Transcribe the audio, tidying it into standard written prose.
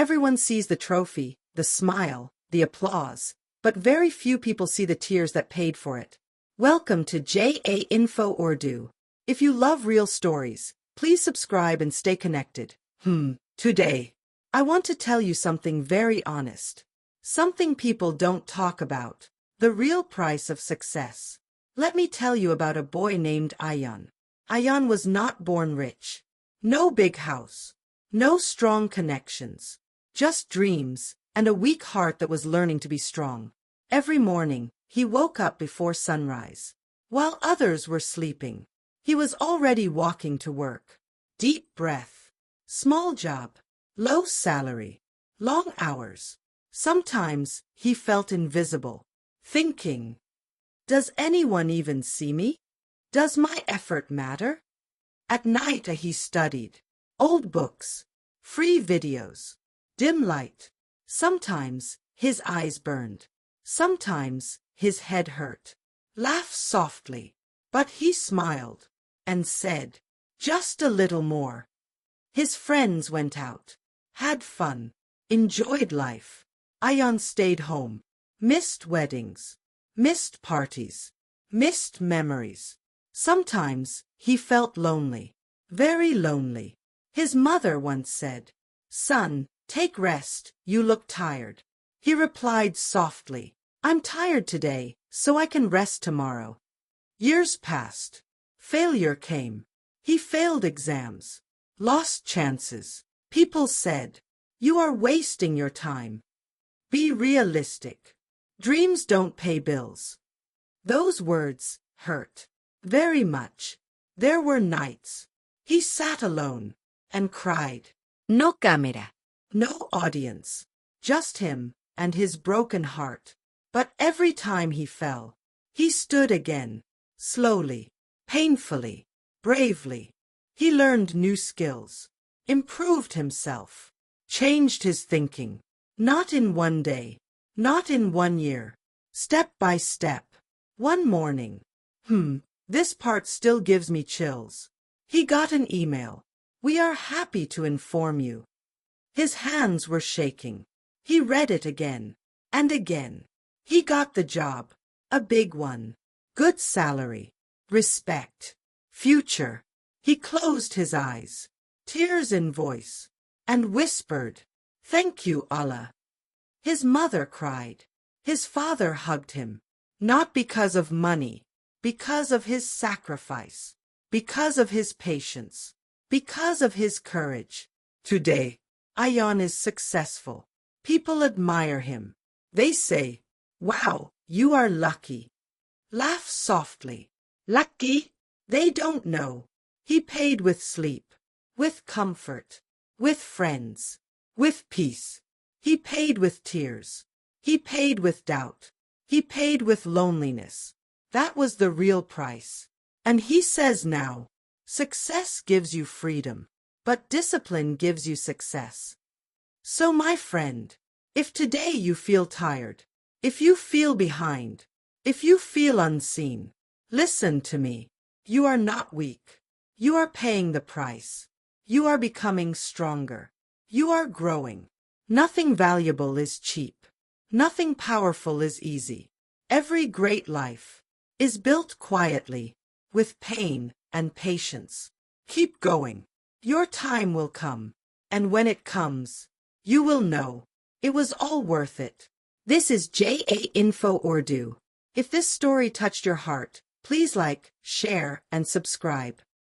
Everyone sees the trophy, the smile, the applause, but very few people see the tears that paid for it. Welcome to JA Info Urdu. If you love real stories, please subscribe and stay connected. Today, I want to tell you something very honest. Something people don't talk about. The real price of success. Let me tell you about a boy named Ayan. Ayan was not born rich. No big house. No strong connections. Just dreams and a weak heart that was learning to be strong. Every morning, he woke up before sunrise. While others were sleeping, he was already walking to work. Deep breath. Small job. Low salary. Long hours. Sometimes he felt invisible. Thinking, does anyone even see me? Does my effort matter? At night he studied. Old books. Free videos. Dim light. Sometimes his eyes burned. Sometimes his head hurt. Laughed softly. But he smiled and said, just a little more. His friends went out. Had fun. Enjoyed life. Ayan stayed home. Missed weddings. Missed parties. Missed memories. Sometimes he felt lonely. Very lonely. His mother once said, son, take rest, you look tired. He replied softly, I'm tired today, so I can rest tomorrow. Years passed. Failure came. He failed exams. Lost chances. People said, you are wasting your time. Be realistic. Dreams don't pay bills. Those words hurt. Very much. There were nights. He sat alone and cried. No camera. No audience. Just him and his broken heart. But every time he fell, he stood again. Slowly. Painfully. Bravely. He learned new skills. Improved himself. Changed his thinking. Not in one day. Not in 1 year. Step by step. One morning. This part still gives me chills. He got an email. We are happy to inform you. His hands were shaking. He read it again. And again. He got the job. A big one. Good salary. Respect. Future. He closed his eyes. Tears in voice. And whispered, thank you, Allah. His mother cried. His father hugged him. Not because of money. Because of his sacrifice. Because of his patience. Because of his courage. Today, Ayan is successful. People admire him. They say, wow, you are lucky. Laugh softly. Lucky? They don't know. He paid with sleep. With comfort. With friends. With peace. He paid with tears. He paid with doubt. He paid with loneliness. That was the real price. And he says now, success gives you freedom, but discipline gives you success. So my friend, if today you feel tired, if you feel behind, if you feel unseen, listen to me. You are not weak. You are paying the price. You are becoming stronger. You are growing. Nothing valuable is cheap. Nothing powerful is easy. Every great life is built quietly, with pain and patience. Keep going. Your time will come, and when it comes, you will know it was all worth it. This is JA Info Urdu. If this story touched your heart, please like, share, and subscribe.